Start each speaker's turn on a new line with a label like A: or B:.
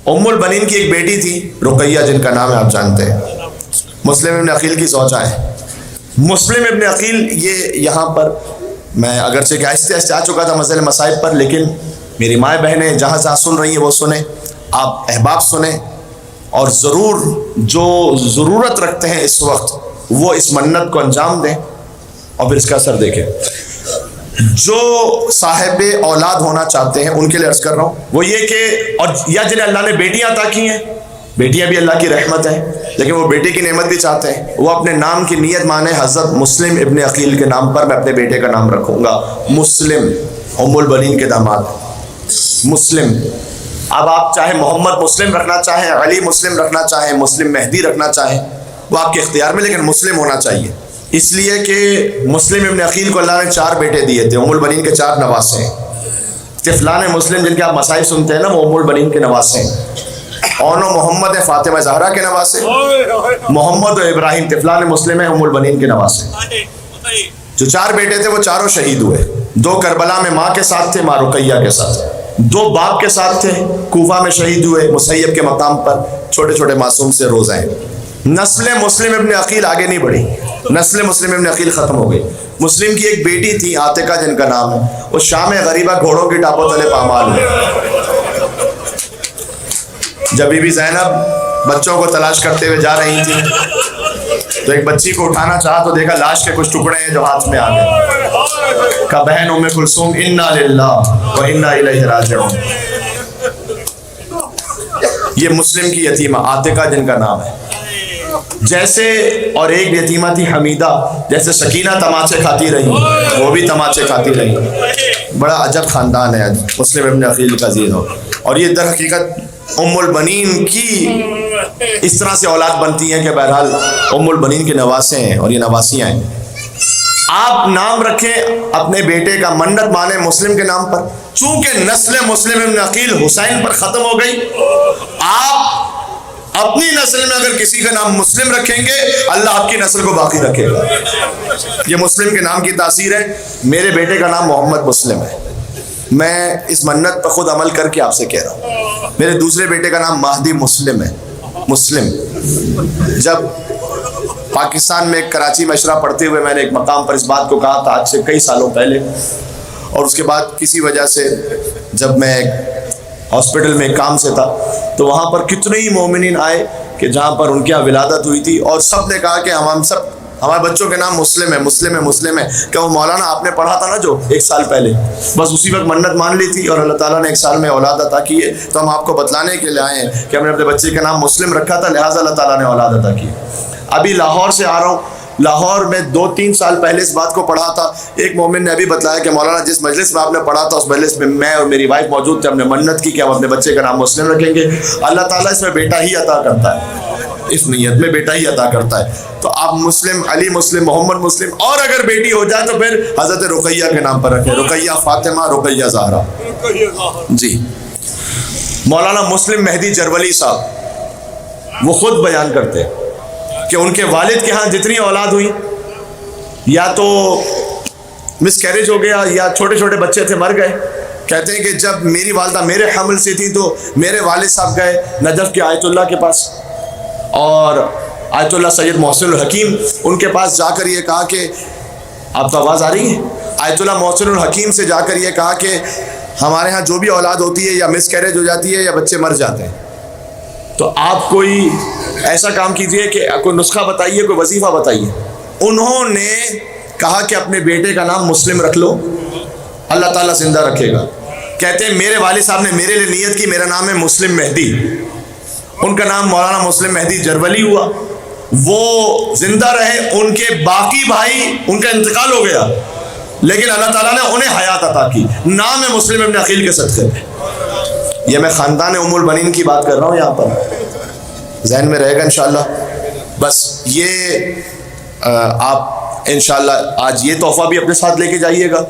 A: ام البنین کی ایک بیٹی تھی رقیہ، جن کا نام ہے آپ جانتے ہیں، مسلم ابن عقیل کی زوجہ ہے۔ مسلم ابن عقیل یہ یہاں پر میں اگرچہ کہ آہستہ آہستہ آ چکا تھا مسئلہ مصائب پر، لیکن میری مائیں بہنیں جہاں جہاں سن رہی ہیں وہ سنیں، آپ احباب سنیں، اور ضرور جو ضرورت رکھتے ہیں اس وقت وہ اس منت کو انجام دیں اور پھر اس کا اثر دیکھیں۔ جو صاحب اولاد ہونا چاہتے ہیں ان کے لیے عرض کر رہا ہوں وہ یہ کہ، اور یا جنہیں اللہ نے بیٹیاں عطا کی ہیں، بیٹیاں بھی اللہ کی رحمت ہیں، لیکن وہ بیٹے کی نعمت بھی چاہتے ہیں، وہ اپنے نام کی نیت مانیں، حضرت مسلم ابن عقیل کے نام پر میں اپنے بیٹے کا نام رکھوں گا، مسلم، ام البنین کے داماد مسلم۔ اب آپ چاہے محمد مسلم رکھنا چاہیں، علی مسلم رکھنا چاہیں، مسلم مہدی رکھنا چاہیں، وہ آپ کے اختیار میں، لیکن مسلم ہونا چاہیے، اس لیے کہ مسلم ابن عقیل کو اللہ نے 4 بیٹے دیے تھے، ام البنین کے 4 نواسے ہیں۔ طفلان مسلم جن کے آپ مصائب سنتے ہیں نا، وہ ام البنین کے نواسے ہیں، اور محمد فاطمہ زہرا کے نواسے، محمد و ابراہیم طفلان مسلم ہیں، ام البنین کے نواسے۔ جو 4 بیٹے تھے وہ چاروں شہید ہوئے، 2 کربلا میں ماں کے ساتھ تھے، ماں رقیہ کے ساتھ، 2 باپ کے ساتھ تھے، کوفہ میں شہید ہوئے مسیب کے مقام پر، چھوٹے چھوٹے معصوم سے روزہ ہیں۔ نسل مسلم ابن عقیل آگے نہیں بڑھی، نسل مسلم ابن عقیل ختم ہو گئی۔ مسلم کی ایک بیٹی تھی عاتقہ جن کا نام ہے، وہ شام غریبہ گھوڑوں کی ٹاپوں تلے پامال ہوئی۔ جب بی بی زینب بچوں کو تلاش کرتے ہوئے جا رہی تھی تو ایک بچی کو اٹھانا چاہا تو دیکھا لاش کے کچھ ٹکڑے ہیں جو ہاتھ میں آ گئے، کہا بہن ام کلثوم انا للہ و انا الیہ راجعون۔ یہ مسلم کی یتیمہ عاتقہ جن کا نام ہے، جیسے، اور ایک یتیمہ تھی حمیدہ، جیسے سکینہ تماچے کھاتی رہی وہ بھی تماچے کھاتی رہی۔ بڑا عجب خاندان ہے مسلم ابن عقیل کا زیرو، اور یہ در حقیقت ام البنین کی اس طرح سے اولاد بنتی ہیں کہ بہرحال ام البنین کے نواسے ہیں اور یہ نواسیاں ہیں۔ آپ نام رکھیں اپنے بیٹے کا، منت مانیں مسلم کے نام پر، چونکہ نسل مسلم ابن عقیل حسین پر ختم ہو گئی، آپ اپنی نسل میں اگر کسی کا نام مسلم رکھیں گے اللہ آپ کی نسل کو باقی رکھے گا۔ یہ مسلم کے نام کی تاثیر ہے۔ میرے بیٹے کا نام محمد مسلم ہے، میں اس منت پر خود عمل کر کے آپ سے کہہ رہا ہوں۔ میرے دوسرے بیٹے کا نام مہدی مسلم ہے، مسلم۔ جب پاکستان میں کراچی میں اشرا پڑھتے ہوئے میں نے ایک مقام پر اس بات کو کہا تھا آج سے کئی سالوں پہلے، اور اس کے بعد کسی وجہ سے جب میں ہاسپٹل میں کام سے تھا تو وہاں پر کتنے ہی مومنین آئے کہ جہاں پر ان کی ولادت ہوئی تھی، اور سب نے کہا کہ ہم سب ہمارے بچوں کے نام مسلم ہے، مسلم ہے، مسلم ہے۔ کہ وہ مولانا آپ نے پڑھا تھا نا جو 1 سال پہلے، بس اسی وقت منت مان لی تھی اور اللہ تعالیٰ نے 1 سال میں اولاد عطا کی ہے، تو ہم آپ کو بتلانے کے لیے آئے ہیں کہ ہم نے اپنے بچے کا نام مسلم رکھا تھا، لہٰذا اللہ تعالیٰ نے اولاد عطا کی۔ ابھی لاہور سے آ رہا ہوں، لاہور میں 2-3 سال پہلے اس بات کو پڑھا تھا، ایک مومن نے ابھی بتلایا کہ مولانا جس مجلس میں آپ نے پڑھا تھا اس مجلس میں میں اور میری وائف موجود تھے، ہم نے منت کی کہ ہم اپنے بچے کا نام مسلم رکھیں گے۔ اللہ تعالیٰ اس میں بیٹا ہی عطا کرتا ہے، اس نیت میں بیٹا ہی عطا کرتا ہے۔ تو آپ مسلم، علی مسلم، محمد مسلم، اور اگر بیٹی ہو جائے تو پھر حضرت رقیہ کے نام پر رکھیں، رقیہ فاطمہ، رقیہ زہرا۔ جی، مولانا مسلم مہدی جرولی صاحب وہ خود بیان کرتے ہیں کہ ان کے والد کے ہاں جتنی اولاد ہوئی یا تو مس کیریج ہو گیا یا چھوٹے چھوٹے بچے تھے مر گئے۔ کہتے ہیں کہ جب میری والدہ میرے حمل سے تھی تو میرے والد صاحب گئے نجف کے آیت اللہ کے پاس، اور آیت اللہ سید محسن الحکیم ان کے پاس جا کر یہ کہا کہ آپ کو آواز آ رہی ہے؟ آیت اللہ محسن الحکیم سے جا کر یہ کہا کہ ہمارے ہاں جو بھی اولاد ہوتی ہے یا مس کیریج ہو جاتی ہے یا بچے مر جاتے ہیں، تو آپ کوئی ایسا کام کیجئے کہ کوئی نسخہ بتائیے، کوئی وظیفہ بتائیے۔ انہوں نے کہا کہ اپنے بیٹے کا نام مسلم رکھ لو، اللہ تعالیٰ زندہ رکھے گا۔ کہتے ہیں میرے والد صاحب نے میرے لیے نیت کی، میرا نام ہے مسلم مہدی، ان کا نام مولانا مسلم مہدی جرولی ہوا، وہ زندہ رہے، ان کے باقی بھائی ان کا انتقال ہو گیا لیکن اللہ تعالیٰ نے انہیں حیات عطا کی، نام ہے مسلم ابن عقیل کے صدقے میں۔ یہ میں خاندان ام البنین کی بات کر رہا ہوں، یہاں پر ذہن میں رہے گا انشاءاللہ۔ بس یہ آپ انشاءاللہ آج یہ تحفہ بھی اپنے ساتھ لے کے جائیے گا،